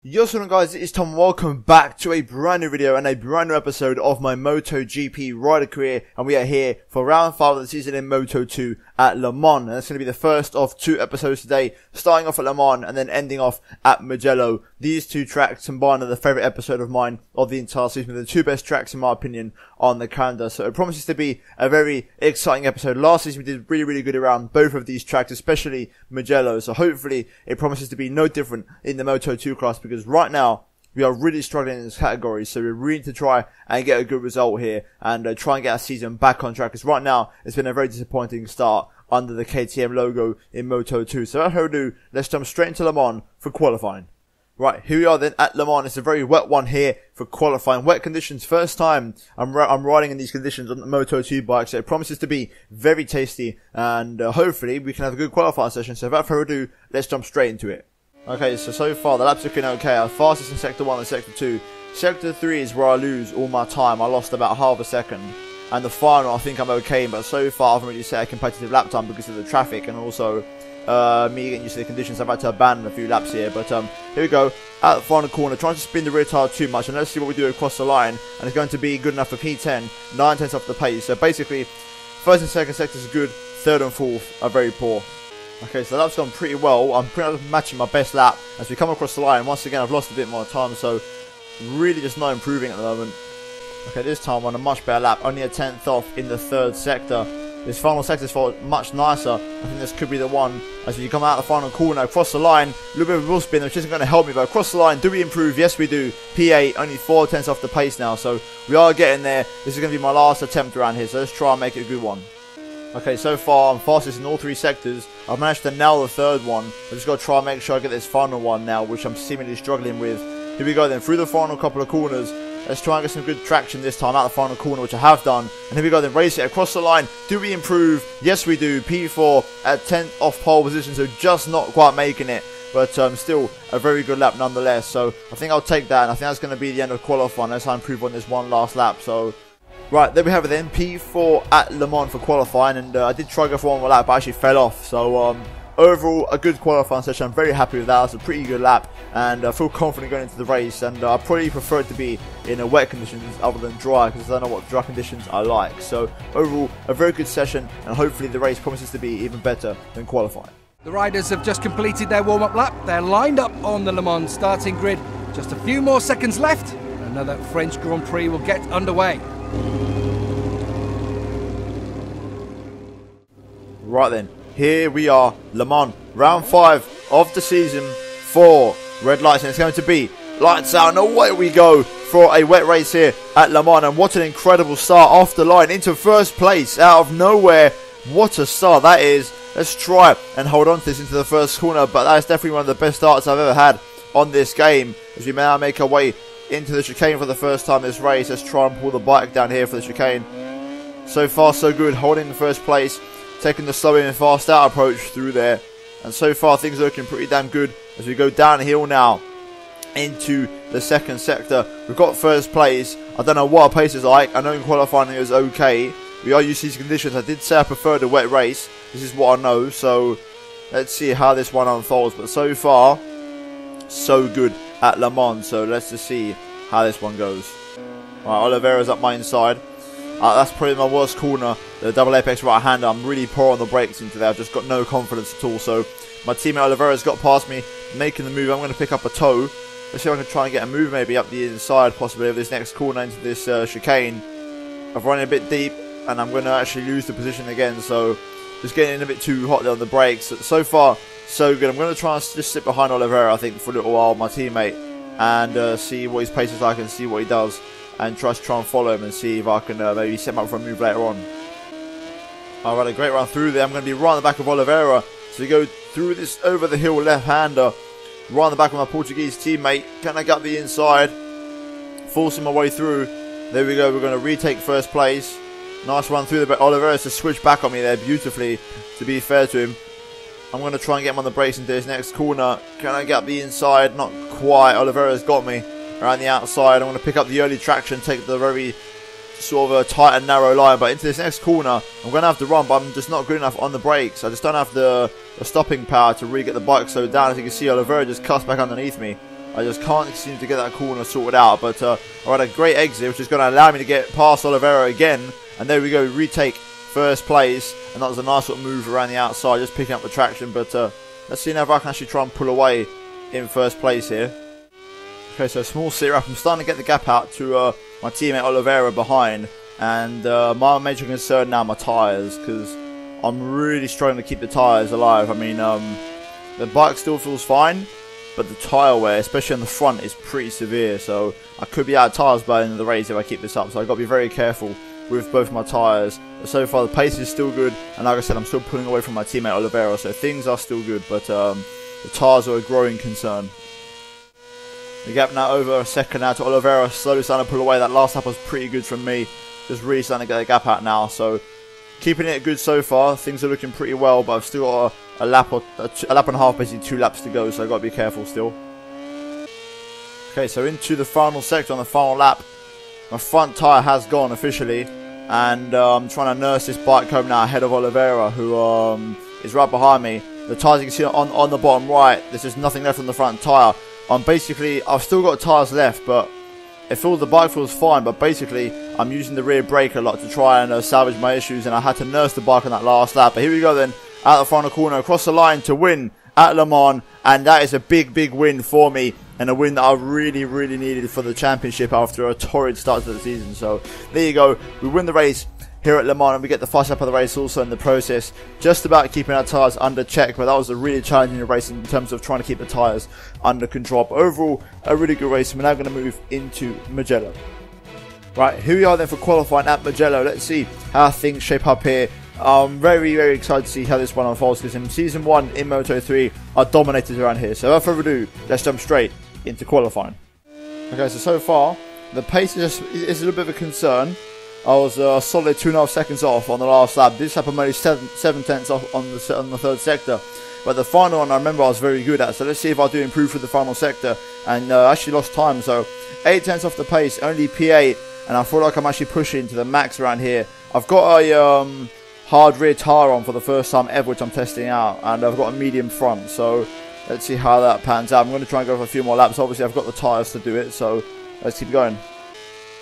Yo, so guys, it's Tom. Welcome back to a brand new video and a brand new episode of my MotoGP rider career, and we are here for round 5 of the season in Moto2 at Le Mans, and it's going to be the first of 2 episodes today, starting off at Le Mans and then ending off at Mugello. These 2 tracks combined are the favourite episode of mine of the entire season, the 2 best tracks in my opinion on the calendar, so it promises to be a very exciting episode. Last season we did really good around both of these tracks, especially Mugello, so hopefully it promises to be no different in the Moto2 class, because right now we are really struggling in this category, so we really need to try and get a good result here and try and get our season back on track, because right now it's been a very disappointing start under the KTM logo in Moto2. So without further ado, let's jump straight into Le Mans for qualifying. Right, here we are then at Le Mans. It's a very wet one here for qualifying. Wet conditions, first time I'm riding in these conditions on the Moto2 bike, so it promises to be very tasty, and hopefully we can have a good qualifying session. So without further ado, let's jump straight into it. Okay, so far the lap's looking okay. I'm fastest in Sector 1 and Sector 2. Sector 3 is where I lose all my time. I lost about half a second. And the final, I think I'm okay, but so far I haven't really set a competitive lap time because of the traffic and also me getting used to the conditions. I've had to abandon a few laps here, but here we go. At the final corner, trying to spin the rear tire too much, and let's see what we do across the line. And it's going to be good enough for P10, 9/10 off the pace. So basically, first and second sectors are good, third and fourth are very poor. Okay, so that's gone pretty well. I'm pretty much matching my best lap as we come across the line. Once again, I've lost a bit more time, so really just not improving at the moment. Okay, this time on a much better lap, only a 10th off in the third sector. This final sector's felt much nicer. I think this could be the one as we come out the final corner, across the line. A little bit of a wheel spin, which isn't going to help me, but across the line, do we improve? Yes, we do. P8, only 4/10 off the pace now, so we are getting there. This is going to be my last attempt around here, so let's try and make it a good one. Okay, so far I'm fastest in all 3 sectors. I've managed to nail the third one. I've just got to try and make sure I get this final one now, which I'm seemingly struggling with. Here we go then, through the final couple of corners. Let's try and get some good traction this time out the final corner, which I have done. And here we go then, race it across the line. Do we improve? Yes, we do. P4 at 10th off pole position, so just not quite making it. But still a very good lap nonetheless. So I think I'll take that, and I think that's going to be the end of qualifying. Let's try and improve on this one last lap. So right, there we have it then, P4 at Le Mans for qualifying, and I did try to go for one more lap, but I actually fell off. So overall, a good qualifying session. I'm very happy with that. It's a pretty good lap, and I feel confident going into the race, and I probably prefer it to be in wet conditions other than dry, because I don't know what dry conditions I like. So overall, a very good session, and hopefully the race promises to be even better than qualifying. The riders have just completed their warm-up lap. They're lined up on the Le Mans starting grid. Just a few more seconds left, and another French Grand Prix will get underway. Right then, here we are, Le Mans, round 5 of the season, 4 red lights, and it's going to be lights out, and away we go for a wet race here at Le Mans. And what an incredible start off the line into first place out of nowhere. What a start that is. Let's try and hold on to this into the first corner, but that is definitely one of the best starts I've ever had on this game, as we now make our way into the chicane for the first time this race. Let's try and pull the bike down here for the chicane. So far so good, holding the first place, taking the slow in and fast out approach through there, and so far things are looking pretty damn good as we go downhill now into the second sector. We've got first place. I don't know what our pace is like. I know in qualifying it was okay. We are used to these conditions. I did say I preferred a wet race. This is what I know, so let's see how this one unfolds. But so far so good at Le Mans, so let's just see how this one goes. Right, Oliveira's up my inside. That's probably my worst corner, the double apex right hander. I'm really poor on the brakes into there. I've just got no confidence at all. So my teammate Oliveira's got past me, making the move. I'm going to pick up a toe. Let's see if I can try and get a move maybe up the inside, possibly of this next corner into this chicane. I've run it a bit deep, and I'm going to actually lose the position again. So just getting in a bit too hot there on the brakes. So far, so good. I'm going to try and just sit behind Oliveira, I think, for a little while, my teammate, and see what his pace is like and see what he does, and try and follow him and see if I can maybe set him up for a move later on. Alright, a great run through there. I'm going to be right on the back of Oliveira. So we go through this over the hill left-hander, right on the back of my Portuguese teammate. Can I get up the inside? Forcing my way through. There we go. We're going to retake first place. Nice run through there, but Oliveira's to switch back on me there beautifully, to be fair to him. I'm going to try and get him on the brakes into this next corner. Can I get up the inside? Not quite. Oliveira's got me around the outside. I'm going to pick up the early traction, take the very sort of a tight and narrow line, but into this next corner I'm going to have to run, but I'm just not good enough on the brakes. I just don't have the stopping power to really get the bike slowed down. As you can see, Oliveira just cuts back underneath me. I just can't seem to get that corner sorted out. But I had a great exit, which is going to allow me to get past Oliveira again. And there we go, retake first place. And that was a nice little move around the outside, just picking up the traction. But let's see now if I can actually try and pull away in first place here. Okay, so small sit up. I'm starting to get the gap out to my teammate Oliveira behind. And my major concern now, my tyres, because I'm really struggling to keep the tyres alive. I mean, the bike still feels fine, but the tyre wear, especially on the front, is pretty severe. So I could be out of tyres by the end of the race if I keep this up. So I've got to be very careful with both my tyres. But so far, the pace is still good. And like I said, I'm still pulling away from my teammate Oliveira. So things are still good, but the tyres are a growing concern. The gap now over a second now to Oliveira, slowly starting to pull away. That last lap was pretty good from me. Just really starting to get the gap out now. So keeping it good so far. Things are looking pretty well, but I've still got a lap and a half, basically 2 laps to go. So I've got to be careful still. Okay, so into the final sector on the final lap. My front tyre has gone officially. And I'm trying to nurse this bike home now ahead of Oliveira, who is right behind me. The tyres you can see on the bottom right, there's just nothing left on the front tyre. Basically, I've still got tyres left, but the bike feels fine, but basically I'm using the rear brake a lot to try and salvage my issues, and I had to nurse the bike on that last lap. But here we go then, out the final corner, across the line to win at Le Mans, and that is a big win for me, and a win that I really needed for the championship after a torrid start to the season. So there you go, we win the race here at Le Mans, and we get the first lap of the race also in the process, just about keeping our tyres under check. But that was a really challenging race in terms of trying to keep the tyres under control. But overall, a really good race, and we're now going to move into Mugello. Right, here we are then for qualifying at Mugello. Let's see how things shape up here. I'm very excited to see how this one unfolds, because in Season 1 in Moto3, I dominated around here. So without further ado, let's jump straight into qualifying. Okay, so far, the pace is a little bit of a concern. I was a solid 2.5 seconds off on the last lap. This lap I'm only 7 tenths off on the third sector. But the final one I remember I was very good at. So let's see if I do improve for the final sector. And actually lost time. So 8 tenths off the pace, only P8. And I feel like I'm actually pushing to the max around here. I've got a hard rear tyre on for the first time ever, which I'm testing out. And I've got a medium front. So let's see how that pans out. I'm going to try and go for a few more laps. Obviously I've got the tyres to do it. So let's keep going.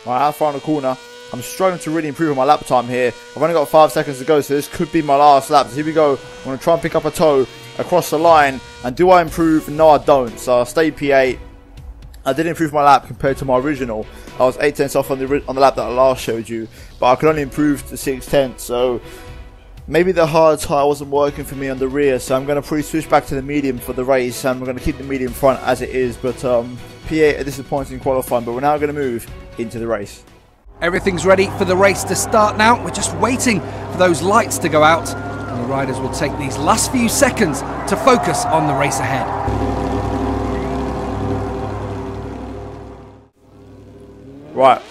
Right, our final corner. I'm struggling to really improve on my lap time here. I've only got 5 seconds to go, so this could be my last lap. So here we go. I'm going to try and pick up a toe across the line. And do I improve? No, I don't. So I'll stay P8. I did improve my lap compared to my original. I was 8 tenths off on the lap that I last showed you. But I could only improve to 6 tenths. So maybe the hard tyre wasn't working for me on the rear. So I'm going to probably switch back to the medium for the race. And we're going to keep the medium front as it is. But P8 a disappointing qualifying. But we're now going to move into the race. Everything's ready for the race to start now. We're just waiting for those lights to go out, and the riders will take these last few seconds to focus on the race ahead. Right,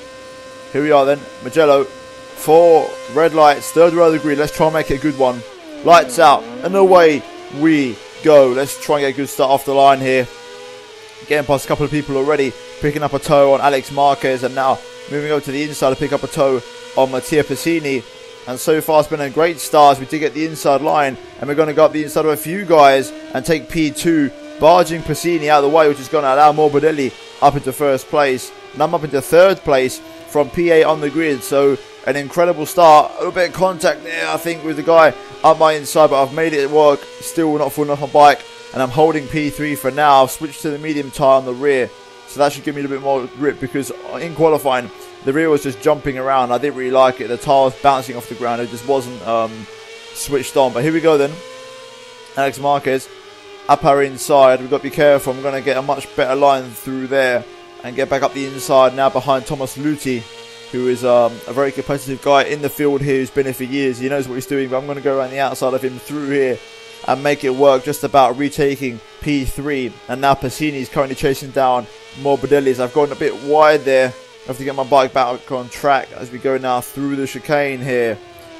here we are then, Mugello. 4 red lights, third row of the grid. Let's try and make it a good one. Lights out, and away we go. Let's try and get a good start off the line here. Getting past a couple of people already, picking up a toe on Alex Marquez, and now moving over to the inside to pick up a toe on Mattia Passini. And so far it's been a great start. We did get the inside line, and we're going to go up the inside of a few guys and take P2, barging Passini out of the way, which is going to allow Morbidelli up into first place. And I'm up into third place from P8 on the grid. So an incredible start. A little bit of contact there, I think, with the guy up my inside, but I've made it work. Still not falling off my bike, and I'm holding P3 for now. I've switched to the medium tyre on the rear. So that should give me a little bit more grip, because in qualifying, the rear was just jumping around. I didn't really like it. The tyre was bouncing off the ground. It just wasn't switched on. But here we go then. Alex Marquez up our inside. We've got to be careful. I'm going to get a much better line through there and get back up the inside now behind Thomas Luthi, who is a very competitive guy in the field here, who's been here for years. He knows what he's doing, but I'm going to go around the outside of him through here and make it work, just about retaking P3. And now Passini is currently chasing down Morbidelli. I've gone a bit wide there. I have to get my bike back on track as we go now through the chicane here.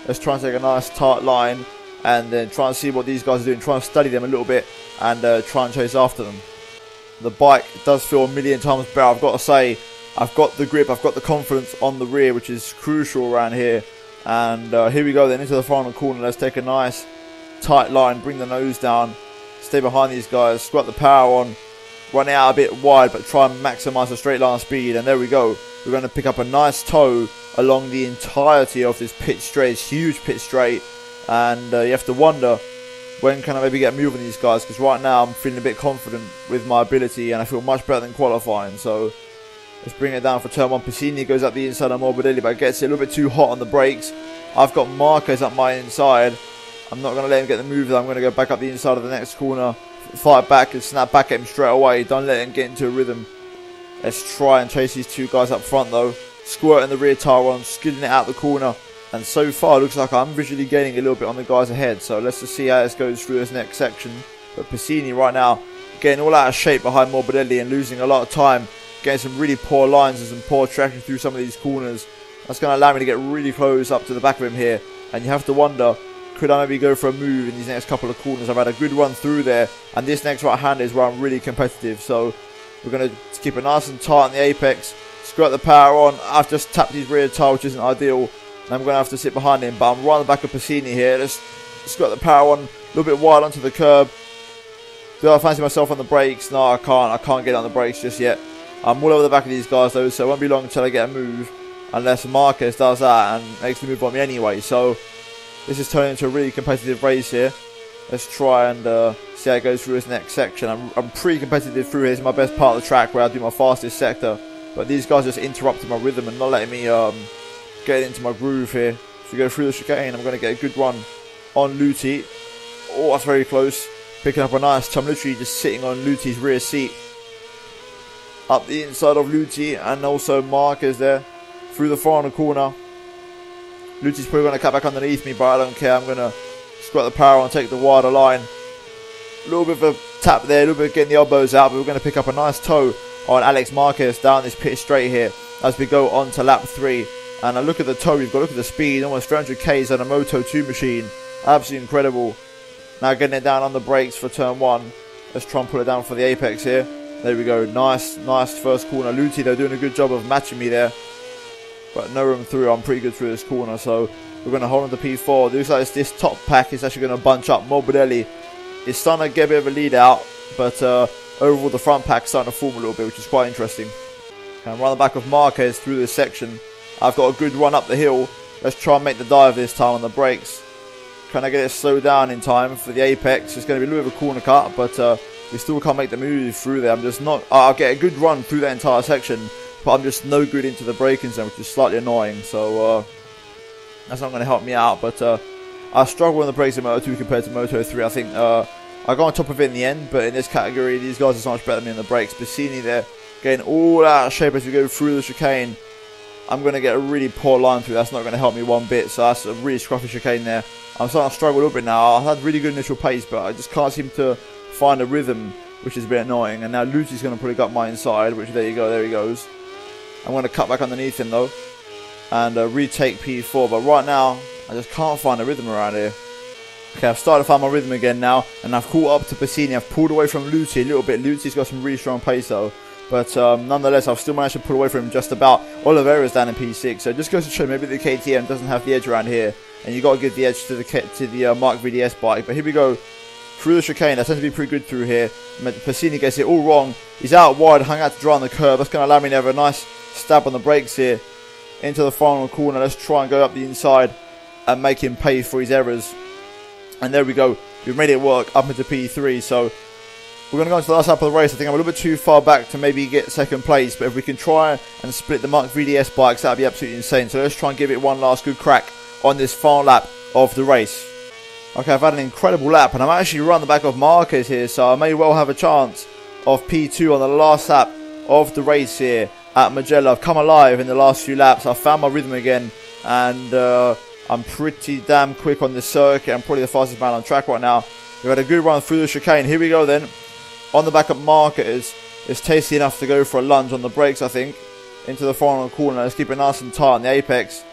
Let's try and take a nice tight line and then try and see what these guys are doing. Try and study them a little bit and try and chase after them. The bike does feel a million times better, I've got to say. I've got the grip, I've got the confidence on the rear, which is crucial around here. And here we go then into the final corner. Let's take a nice tight line, bring the nose down, stay behind these guys, squat the power on. running out a bit wide, but try and maximise the straight line speed. And there we go. We're going to pick up a nice toe along the entirety of this pit straight. It's huge pit straight, and you have to wonder, when can I maybe get moving these guys? Because right now I'm feeling a bit confident with my ability, and I feel much better than qualifying. So let's bring it down for turn 1. Piscini goes up the inside of Morbidelli, but gets it a little bit too hot on the brakes. I've got Marquez up my inside. I'm not going to let him get the move. I'm going to go back up the inside of the next corner, fight back and snap back at him straight away. Don't let him get into a rhythm. Let's try and chase these two guys up front though. Squirting the rear tyre on, skidding it out the corner. And so far it looks like I'm visually gaining a little bit on the guys ahead. So let's just see how this goes through this next section. But Piscini right now getting all out of shape behind Morbidelli and losing a lot of time. Getting some really poor lines and some poor traction through some of these corners. That's going to allow me to get really close up to the back of him here. And you have to wonder, could I maybe go for a move in these next couple of corners? I've had a good run through there. And this next right hand is where I'm really competitive. So we're going to keep it nice and tight on the apex. Squirt the power on. I've just tapped his rear tyre, which isn't ideal. And I'm going to have to sit behind him. But I'm right on the back of Piscini here. Let's squirt the power on. A little bit wide onto the curb. Do I fancy myself on the brakes? No, I can't. I can't get on the brakes just yet. I'm all over the back of these guys though, so it won't be long until I get a move. Unless Marquez does that and makes the move on me anyway. So this is turning into a really competitive race here. Let's try and see how it goes through this next section. I'm pretty competitive through here. It's my best part of the track where I do my fastest sector. But these guys just interrupted my rhythm and not letting me get into my groove here. So we go through the chicane. I'm going to get a good run on Luti. Oh, that's very close. Picking up a nice time. Literally just sitting on Luti's rear seat. Up the inside of Luti and also Marquez there. Through the final corner. Luti's probably going to cut back underneath me, but I don't care. I'm going to squat the power and take the wider line. A little bit of a tap there, a little bit of getting the elbows out, but we're going to pick up a nice toe on Alex Marquez down this pit straight here as we go on to lap 3. And look at the toe, we've got look at the speed, almost 300 Ks on a Moto 2 machine. Absolutely incredible. Now getting it down on the brakes for turn 1. Let's try and pull it down for the apex here. There we go, nice first corner. Luti, they're doing a good job of matching me there. But no room through, I'm pretty good through this corner, so we're going to hold on to P4. It looks like this top pack is actually going to bunch up. Morbidelli is starting to get a bit of a lead out, but overall the front pack is starting to form a little bit, which is quite interesting. And run the back of Marquez through this section. I've got a good run up the hill. Let's try and make the dive this time on the brakes. Can I get it slowed down in time for the apex? It's going to be a little bit of a corner cut, but we still can't make the move through there. I'm just not. I'll get a good run through that entire section, but I'm just no good into the braking zone, which is slightly annoying. So that's not going to help me out. But I struggle on the brakes in Moto 2 compared to Moto 3. I think I got on top of it in the end, but in this category, these guys are so much better than me on the brakes. Piscini there, getting all out of shape as we go through the chicane. I'm going to get a really poor line through. That's not going to help me one bit. So that's a really scruffy chicane there. I'm starting to struggle a little bit now. I had really good initial pace, but I just can't seem to find a rhythm, which is a bit annoying. And now Luti's going to put it up my inside, which there you go, there he goes. I'm going to cut back underneath him though and retake P4, but right now I just can't find a rhythm around here. Okay, I've started to find my rhythm again now, and I've caught up to Piscini. I've pulled away from Luti a little bit. Luti's got some really strong pace though, but nonetheless I've still managed to pull away from him just about. Oliveira's down in P6, so it just goes to show maybe the KTM doesn't have the edge around here, and you got to give the edge to the Mark VDS bike. But here we go. Through the chicane, I tend to be pretty good through here. Piscini gets it all wrong. He's out wide, hung out to dry on the curb. That's going to allow me to have a nice stab on the brakes here into the final corner. Let's try and go up the inside and make him pay for his errors. And there we go. We've made it work up into P3. So we're going to go into the last lap of the race. I think I'm a little bit too far back to maybe get second place. But if we can try and split the Mark VDS bikes, that would be absolutely insane. So let's try and give it one last good crack on this final lap of the race. Okay, I've had an incredible lap, and I'm actually running the back of Marquez here, so I may well have a chance of P2 on the last lap of the race here at Mugello. I've come alive in the last few laps. I've found my rhythm again, and I'm pretty damn quick on this circuit. I'm probably the fastest man on track right now. We've had a good run through the chicane. Here we go then. On the back of Marquez. It's tasty enough to go for a lunge on the brakes, I think. Into the final corner. Let's keep it nice and tight on the apex.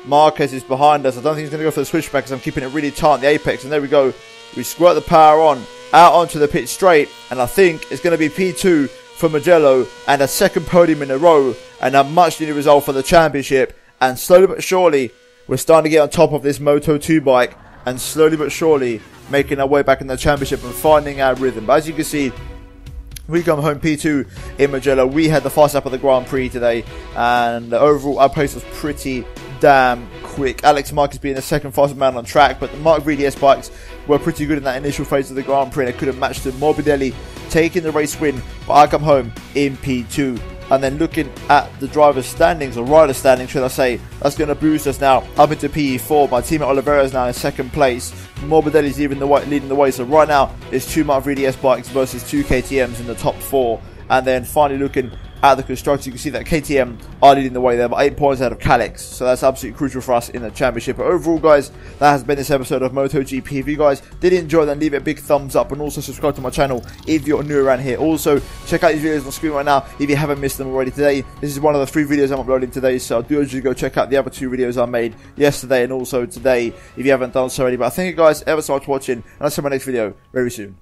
Marquez is behind us. I don't think he's going to go for the switchback because I'm keeping it really tight on the apex. And there we go. We squirt the power on, out onto the pit straight. And I think it's going to be P2 for Mugello and a second podium in a row. And a much needed result for the championship. And slowly but surely, we're starting to get on top of this Moto 2 bike. And slowly but surely, making our way back in the championship and finding our rhythm. But as you can see, We come home P2 in Mugello. We had the fast lap of the Grand Prix today, and overall our pace was pretty damn quick. Alex Marquez being the second fastest man on track, but the Mark VDS bikes were pretty good in that initial phase of the Grand Prix, and they couldn't match the Morbidelli taking the race win. But I come home in P2. And then looking at the driver's standings, or rider standings should I say, that's going to boost us now up into PE4. My teammate Oliveira is now in second place. Morbidelli's leading the way. So right now it's 2 Mark VDS bikes versus 2 KTMs in the top 4. And then finally looking at the constructors, you can see that KTM are leading the way there, but 8 points out of Calix. So that's absolutely crucial for us in the championship. But overall, guys, that has been this episode of MotoGP. If you guys did enjoy, then leave it a big thumbs up, and also subscribe to my channel if you're new around here. Also, check out these videos on screen right now if you haven't missed them already today. This is one of the 3 videos I'm uploading today, so I do urge you to go check out the other 2 videos I made yesterday and also today if you haven't done so already. But I thank you guys ever so much for watching, and I'll see you in my next video very soon.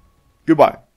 Goodbye.